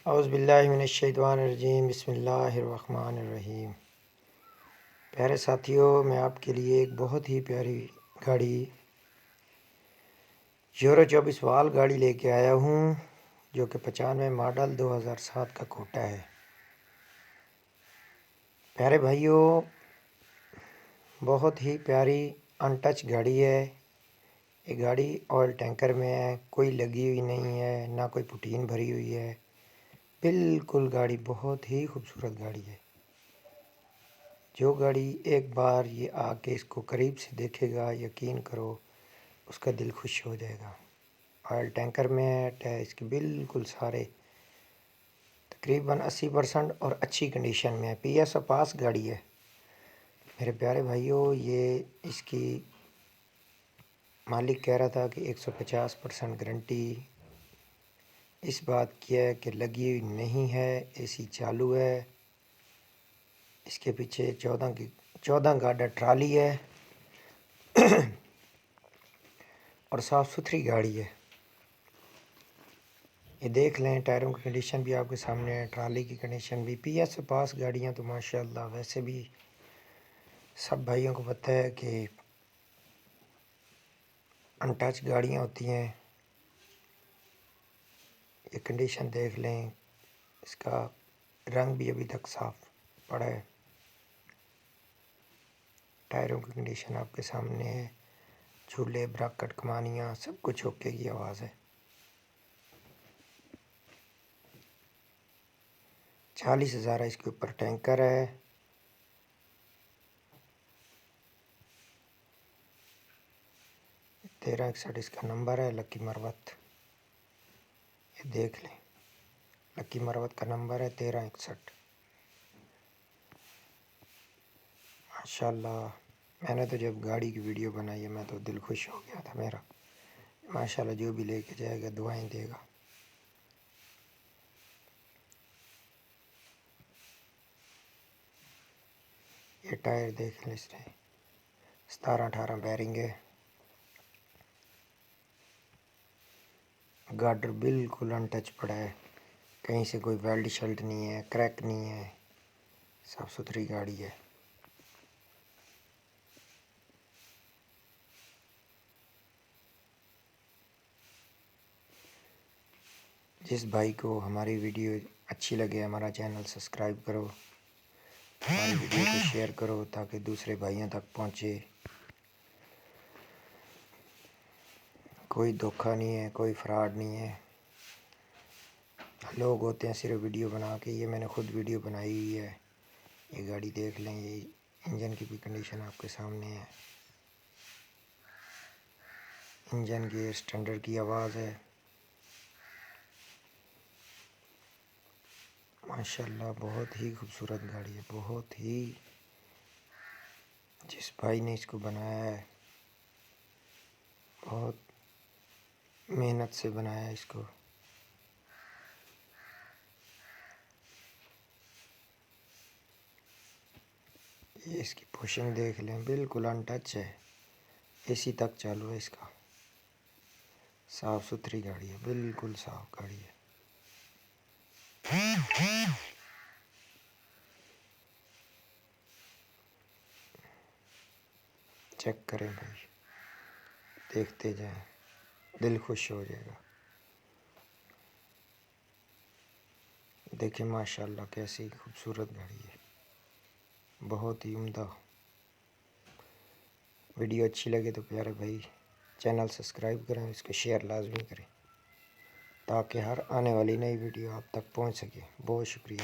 اعوذ باللہ من الشیطان الرجیم، بسم اللہ الرحمن الرحیم۔ پیارے ساتھیوں، میں آپ کے لیے ایک بہت ہی پیاری گاڑی یورو 24 وال گاڑی لے کے آیا ہوں، جو کہ 95 ماڈل 2007 کا کوٹا ہے۔ پیارے بھائیوں، بہت ہی پیاری ان ٹچ گاڑی ہے۔ یہ گاڑی آئل ٹینکر میں ہے، کوئی لگی ہوئی نہیں ہے، نہ کوئی پٹین بھری ہوئی ہے۔ بالکل گاڑی بہت ہی خوبصورت گاڑی ہے۔ جو گاڑی ایک بار یہ آ کے اس کو قریب سے دیکھے گا، یقین کرو اس کا دل خوش ہو جائے گا۔ آئل ٹینکر میں ہے، ٹائر اس کے بالکل سارے تقریباً 80% اور اچھی کنڈیشن میں ہے۔ پی ایس او پاس گاڑی ہے۔ میرے پیارے بھائیوں، یہ اس کی مالک کہہ رہا تھا کہ 150% گارنٹی اس بات کی ہے کہ لگی ہوئی نہیں ہے، اے سی چالو ہے۔ اس کے پیچھے 14 گاڈا ٹرالی ہے اور صاف ستھری گاڑی ہے۔ یہ دیکھ لیں، ٹائروں کی کنڈیشن بھی آپ کے سامنے ہے، ٹرالی کی کنڈیشن بھی۔ پی ایس او پاس گاڑیاں تو ماشاءاللہ ویسے بھی سب بھائیوں کو پتہ ہے کہ ان ٹچ گاڑیاں ہوتی ہیں۔ یہ کنڈیشن دیکھ لیں، اس کا رنگ بھی ابھی تک صاف پڑا ہے۔ ٹائروں کی کنڈیشن آپ کے سامنے ہے، جھولے، براکٹ، کمانیاں سب کچھ اوکے کی آواز ہے۔ 40,000 اس کے اوپر ٹینکر ہے۔ تیرہ 61 اس کا نمبر ہے، لکی مروت۔ یہ دیکھ لیں، لکی مروت کا نمبر ہے 1361۔ ماشاءاللہ، میں نے تو جب گاڑی کی ویڈیو بنائی ہے، میں تو دل خوش ہو گیا تھا میرا۔ ماشاءاللہ جو بھی لے کے جائے گا دعائیں دے گا۔ یہ ٹائر دیکھ لیں، اس نے 17-18 بیرنگ ہے۔ گارڈر بالکل ان ٹچ پڑا ہے، کہیں سے کوئی ویلڈ شلٹ نہیں ہے، کریک نہیں ہے، صاف ستھری گاڑی ہے۔ جس بھائی کو ہماری ویڈیو اچھی لگے، ہمارا چینل سبسکرائب کرو، ہماری ویڈیو کو شیئر کرو تاکہ دوسرے بھائیوں تک پہنچے۔ کوئی دھوکہ نہیں ہے، کوئی فراڈ نہیں ہے۔ لوگ ہوتے ہیں صرف ویڈیو بنا کے، یہ میں نے خود ویڈیو بنائی ہوئی ہے۔ یہ گاڑی دیکھ لیں، یہ انجن کی بھی کنڈیشن آپ کے سامنے ہے۔ انجن گیئر سٹینڈرڈ کی آواز ہے۔ ماشاءاللہ بہت ہی خوبصورت گاڑی ہے، بہت ہی۔ جس بھائی نے اس کو بنایا ہے بہت محنت سے بنایا ہے اس کو۔ یہ اس کی پوشنگ دیکھ لیں، بالکل ان ٹچ ہے، اے سی تک چالو ہے اس کا۔ صاف ستھری گاڑی ہے، بالکل صاف گاڑی ہے۔ چیک کریں بھائی، دیکھتے جائیں، دل خوش ہو جائے گا۔ دیکھیں ماشاءاللہ کیسی خوبصورت گاڑی ہے، بہت ہی عمدہ۔ ویڈیو اچھی لگے تو پیارے بھائی چینل سبسکرائب کریں، اس کو شیئر لازمی کریں تاکہ ہر آنے والی نئی ویڈیو آپ تک پہنچ سکے۔ بہت شکریہ۔